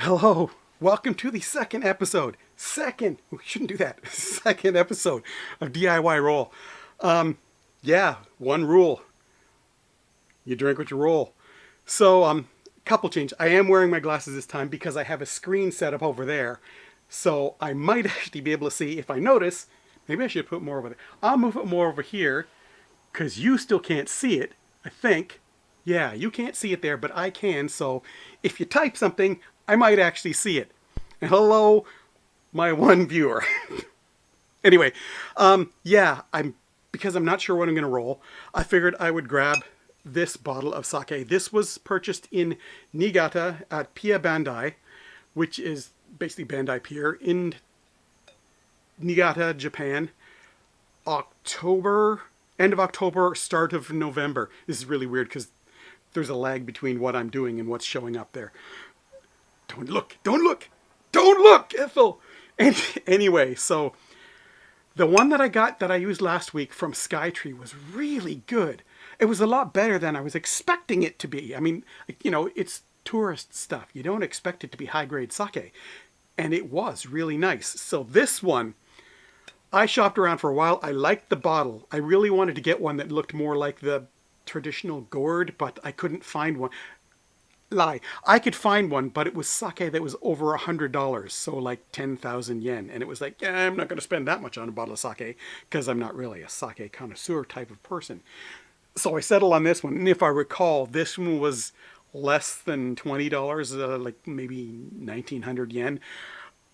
Hello, welcome to the second episode. We shouldn't do that. Second episode of DIY Roll. Yeah, one rule. You drink what you roll. So, couple change. I am wearing my glasses this time because I have a screen set up over there. So I might actually be able to see if I notice. Maybe I should put more over there. I'll move it more over here because you still can't see it, I think. Yeah, you can't see it there, but I can. So if you type something, I might actually see it. And hello, my one viewer. Anyway, yeah, because I'm not sure what I'm going to roll. I figured I would grab this bottle of sake. This was purchased in Niigata at Pia Bandai, which is basically Bandai Pier in Niigata, Japan. End of October, start of November. This is really weird because there's a lag between what I'm doing and what's showing up there. Don't look, Ethel. Anyway, so the one that I got that I used last week from Skytree was really good. It was a lot better than I was expecting it to be. I mean, it's tourist stuff. You don't expect it to be high-grade sake. And it was really nice. So this one, I shopped around for a while. I liked the bottle. I really wanted to get one that looked more like the traditional gourd, but I couldn't find one. Lie. I could find one, but it was sake that was over $100, so like 10,000 yen. And it was like, yeah, I'm not going to spend that much on a bottle of sake because I'm not really a sake connoisseur type of person. So I settled on this one. And if I recall, this one was less than $20, like maybe 1,900 yen.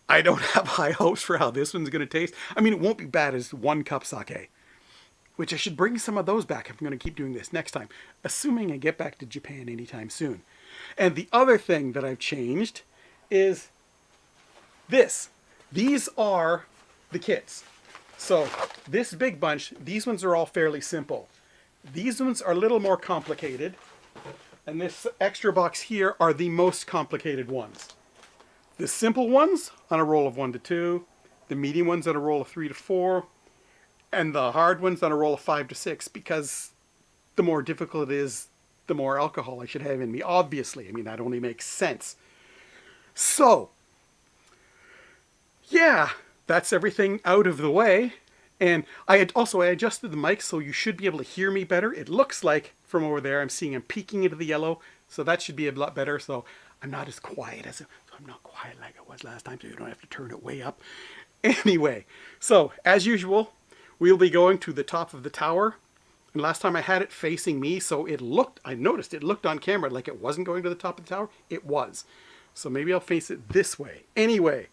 I don't have high hopes for how this one's going to taste. I mean, it won't be bad as one cup sake, which I should bring some of those back if I'm going to keep doing this next time, assuming I get back to Japan anytime soon. And the other thing that I've changed is this. These are the kits. So this big bunch, these ones are all fairly simple. These ones are a little more complicated. And this extra box here are the most complicated ones. The simple ones on a roll of 1 to 2, the medium ones on a roll of 3 to 4, and the hard ones on a roll of 5 to 6, because the more difficult it is, the more alcohol I should have in me, obviously. I mean, that only makes sense. So, yeah, that's everything out of the way. And I adjusted the mic so you should be able to hear me better. It looks like from over there I'm peeking into the yellow, so that should be a lot better. So I'm not as quiet I'm not quiet like I was last time, so you don't have to turn it way up. Anyway, so as usual, we'll be going to the top of the tower. And last time I had it facing me, so I noticed it looked on camera like it wasn't going to the top of the tower. It was. So maybe I'll face it this way. Anyway.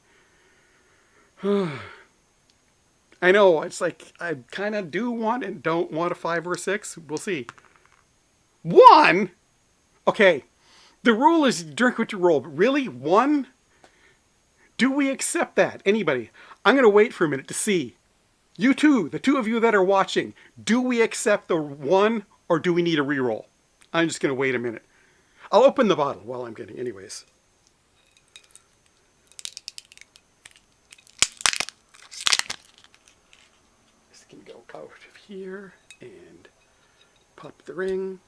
I know, it's like, I kind of do want and don't want a 5 or a 6. We'll see. 1? Okay. The rule is drink what you roll. But really? 1? Do we accept that? Anybody? I'm going to wait for a minute to see. You two, the two of you that are watching, do we accept the 1 or do we need a reroll? I'm just going to wait a minute. I'll open the bottle while I'm getting, anyways. This can go out of here and pop the ring.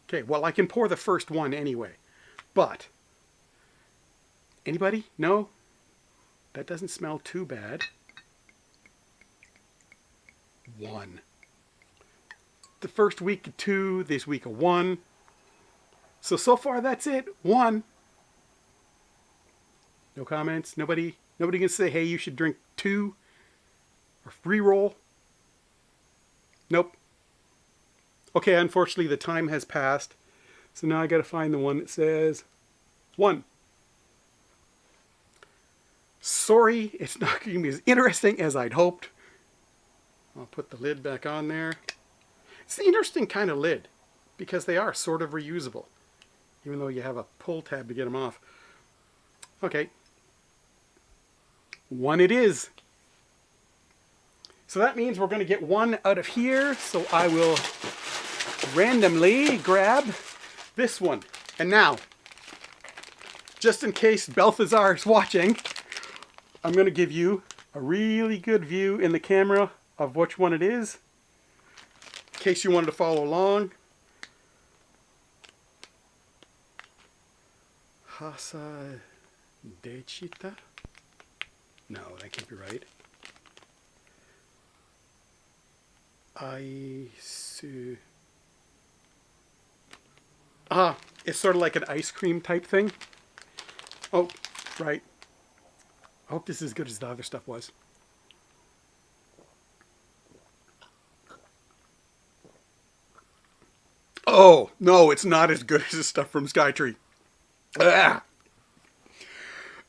Okay, well, I can pour the first one anyway. But, anybody? No? That doesn't smell too bad. 1. The first week 2, this week 1. So far that's it. 1. No comments? Nobody can say, hey, you should drink 2 or reroll? Nope. Okay, unfortunately the time has passed. So now I gotta find the one that says 1. Sorry, it's not going to be as interesting as I'd hoped. I'll put the lid back on there. It's an interesting kind of lid because they are sort of reusable, even though you have a pull tab to get them off. Okay. 1 it is. So that means we're going to get 1 out of here. So I will randomly grab this one. And now, just in case Balthazar is watching, I'm going to give you a really good view in the camera of which one it is, in case you wanted to follow along. Casa Dechita? No, that can't be right. It's sort of like an ice cream type thing. Oh, right. I hope this is as good as the other stuff was. Oh, no, it's not as good as the stuff from Skytree. Ah!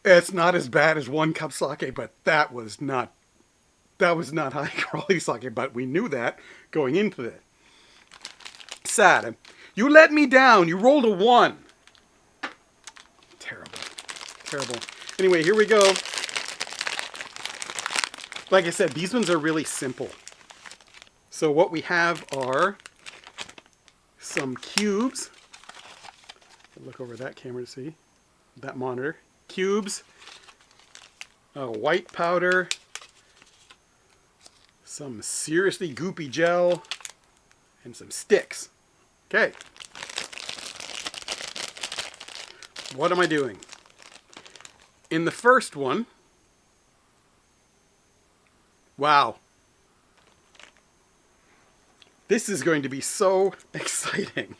It's not as bad as one cup sake, but that was not high quality sake, but we knew that going into it. Sad. You let me down. You rolled a 1. Terrible. Terrible. Anyway, here we go. Like I said, these ones are really simple. So what we have are some cubes. Look over that camera to see. That monitor. Cubes. White powder. Some seriously goopy gel. And some sticks. Okay. What am I doing? In the first one, wow. This is going to be so exciting.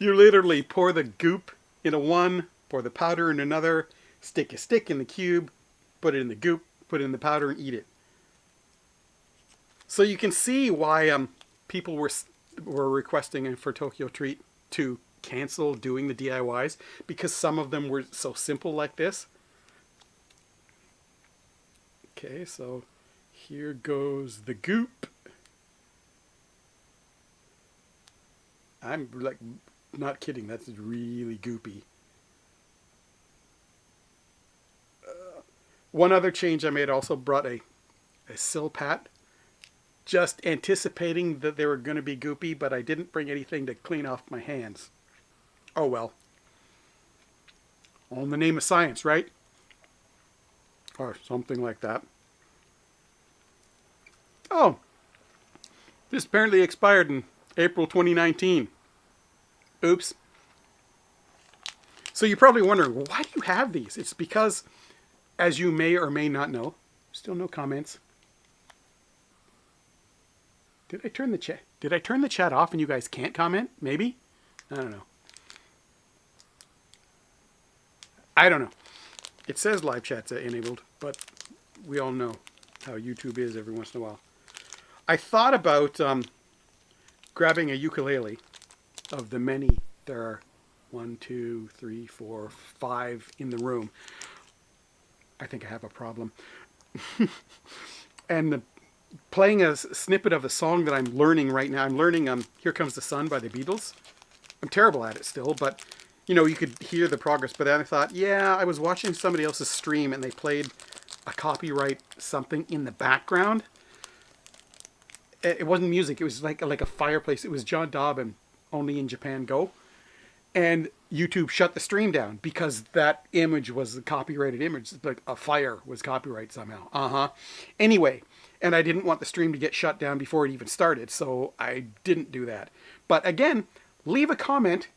You literally pour the goop into one, pour the powder in another, stick a stick in the cube, put it in the goop, put it in the powder, and eat it. So you can see why people were requesting for Tokyo Treat to cancel doing the DIYs, because some of them were so simple like this. Okay, so here goes the goop. I'm like not kidding, that's really goopy. One other change I made, also brought a Silpat, just anticipating that they were going to be goopy, but I didn't bring anything to clean off my hands. Oh well. All in the name of science, right? Or something like that. Oh, this apparently expired in April 2019. Oops. So you're probably wondering, well, why do you have these? It's because, as you may or may not know, still no comments. Did I turn the chat? Did I turn the chat off and you guys can't comment? Maybe? I don't know. I don't know. It says live chat's enabled, but we all know how YouTube is every once in a while. I thought about grabbing a ukulele of the many. There are 1, 2, 3, 4, 5 in the room. I think I have a problem. And playing a snippet of a song that I'm learning right now. I'm learning Here Comes the Sun by the Beatles. I'm terrible at it still, but you know, you could hear the progress. But then I thought, yeah, I was watching somebody else's stream and they played a copyright something in the background. It wasn't music. It was like a fireplace. It was John Dobb and Only in Japan Go. And YouTube shut the stream down because that image was a copyrighted image. Like a fire was copyright somehow. Anyway, and I didn't want the stream to get shut down before it even started, so I didn't do that. But again, leave a comment.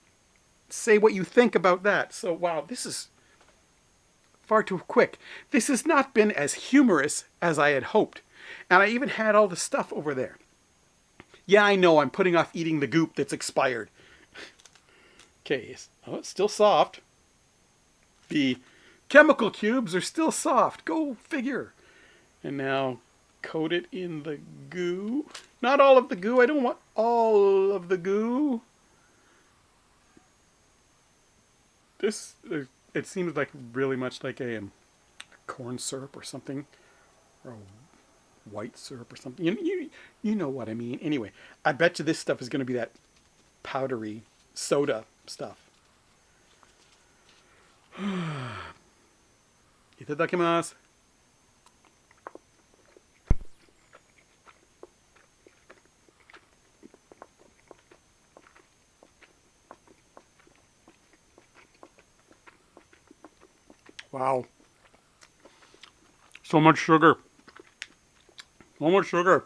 Say what you think about that. So, wow, this is far too quick. This has not been as humorous as I had hoped. And I even had all the stuff over there. Yeah, I know, I'm putting off eating the goop that's expired. Okay, oh, it's still soft. The chemical cubes are still soft. Go figure. And now coat it in the goo. Not all of the goo. I don't want all of the goo. This, it seems like really much like a corn syrup or something. Or a white syrup or something. You know what I mean. Anyway, I bet you this stuff is going to be that powdery soda stuff. Itadakimasu. Wow. So much sugar. So much sugar.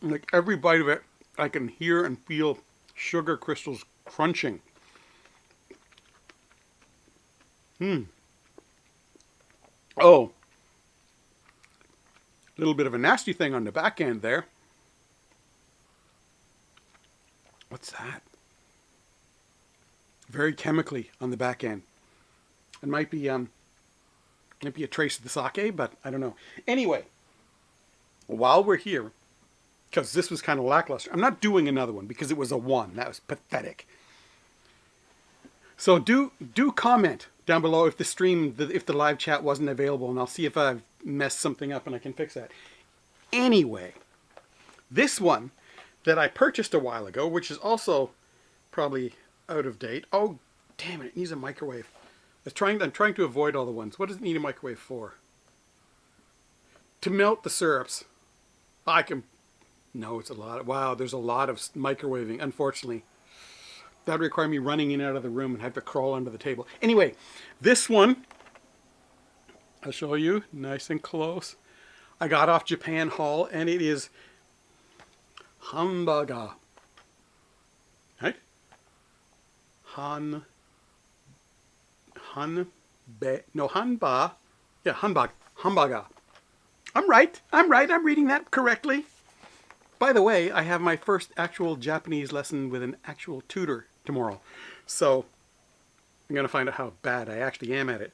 Like every bite of it, I can hear and feel sugar crystals crunching. Oh, a little bit of a nasty thing on the back end there. What's that? Very chemically on the back end. It might be a trace of the sake, but I don't know. Anyway, while we're here, because this was kind of lackluster, I'm not doing another one because it was a 1. That was pathetic. So do comment down below if if the live chat wasn't available, and I'll see if I've messed something up and I can fix that. Anyway, this one that I purchased a while ago, which is also probably out of date. Oh, damn it needs a microwave. I'm trying to avoid all the ones. What does it need a microwave for? To melt the syrups. No, it's a lot. Wow, there's a lot of microwaving, unfortunately. That would require me running in and out of the room and have to crawl under the table. Anyway, this one, I'll show you nice and close. I got off Japan Haul, and it is Hanbaga. Right? Hanba. Yeah, Hanbaga. I'm right. I'm reading that correctly. By the way, I have my first actual Japanese lesson with an actual tutor tomorrow. So I'm going to find out how bad I actually am at it.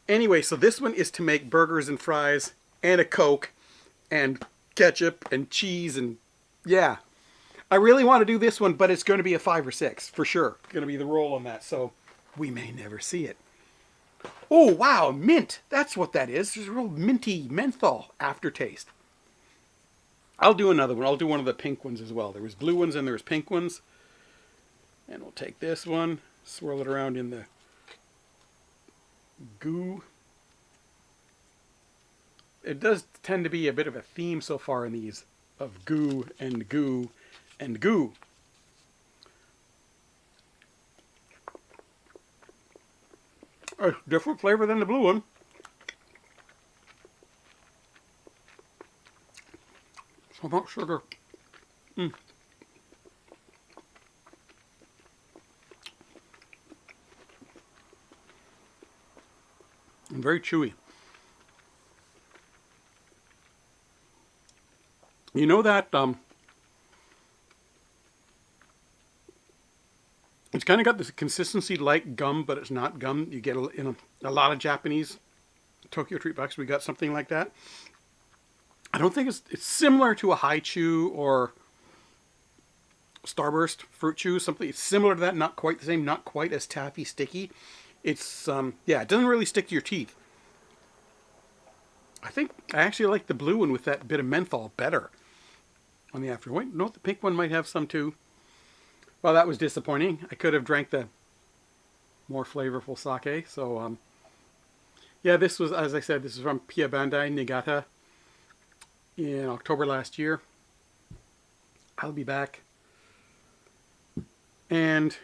Anyway, so this one is to make burgers and fries and a Coke and ketchup and cheese and yeah. I really want to do this one, but it's going to be a 5 or 6 for sure. It's going to be the roll on that, so we may never see it. Oh, wow, mint. That's what that is. There's a real minty menthol aftertaste. I'll do another one. I'll do one of the pink ones as well. There was blue ones and there was pink ones. And we'll take this one, swirl it around in the goo. It does tend to be a bit of a theme so far in these of goo and goo and goo. A different flavor than the blue one. So much sugar. And very chewy. You know that it's kind of got this consistency like gum, but it's not gum. You get in a lot of Japanese Tokyo Treat box. We got something like that. I don't think it's similar to a Hi-Chew or Starburst Fruit Chew. Something similar to that, not quite the same, not quite as taffy sticky. It's yeah, it doesn't really stick to your teeth. I think I actually like the blue one with that bit of menthol better on the after. Wait, no, the pink one might have some too. Well, that was disappointing. I could have drank the more flavorful sake. So, yeah, this was, as I said, this is from Pia Bandai Niigata in October last year. I'll be back. And,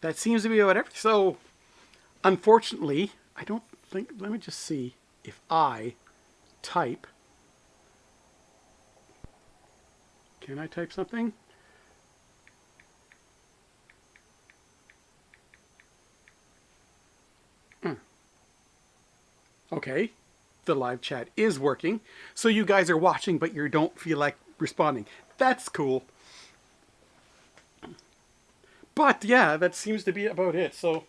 that seems to be about everything. So, unfortunately, I don't think, let me just see if I type. Can I type something? Okay, the live chat is working. So you guys are watching, but you don't feel like responding. That's cool. But yeah, that seems to be about it. So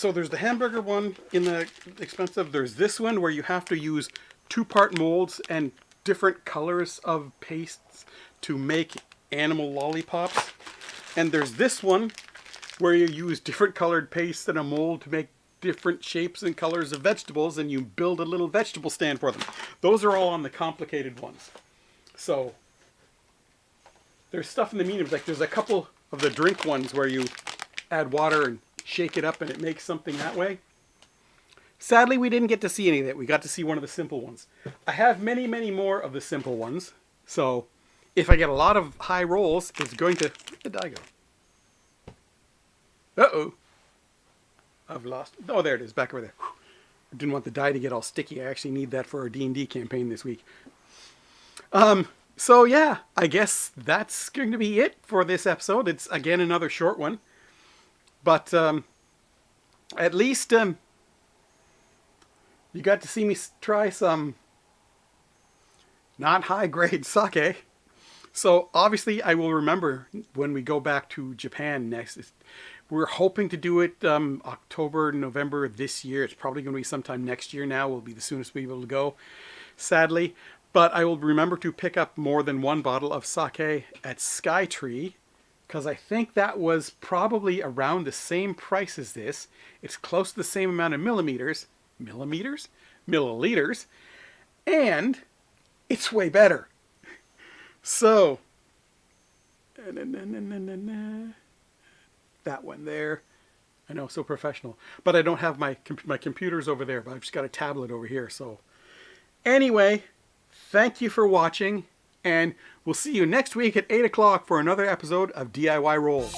there's the hamburger one in the expensive. There's this one where you have to use 2-part molds and different colors of pastes to make animal lollipops. And there's this one where you use different colored pastes and a mold to make different shapes and colors of vegetables, and you build a little vegetable stand for them. Those are all on the complicated ones. So there's stuff in the mediums, like there's a couple of the drink ones where you add water and shake it up and it makes something that way. Sadly, we didn't get to see any of that. We got to see one of the simple ones. I have many, many more of the simple ones. So if I get a lot of high rolls, it's going to... Where did the die go? Uh-oh. I've lost... Oh, there it is, back over there. Whew. I didn't want the die to get all sticky. I actually need that for our D&D campaign this week. So yeah, I guess that's going to be it for this episode. It's again another short one, but at least you got to see me try some not high grade sake. So obviously I will remember when we go back to Japan next. We're hoping to do it October, November this year. It's probably going to be sometime next year now. Will be the soonest we'll be able to go, sadly. But I will remember to pick up more than one bottle of sake at Skytree, because I think that was probably around the same price as this. It's close to the same amount of milliliters, and it's way better. So, that one there. I know, so professional. But I don't have my computer's over there, but I've just got a tablet over here. So, anyway, thank you for watching, and we'll see you next week at 8 o'clock for another episode of DIY Rolls.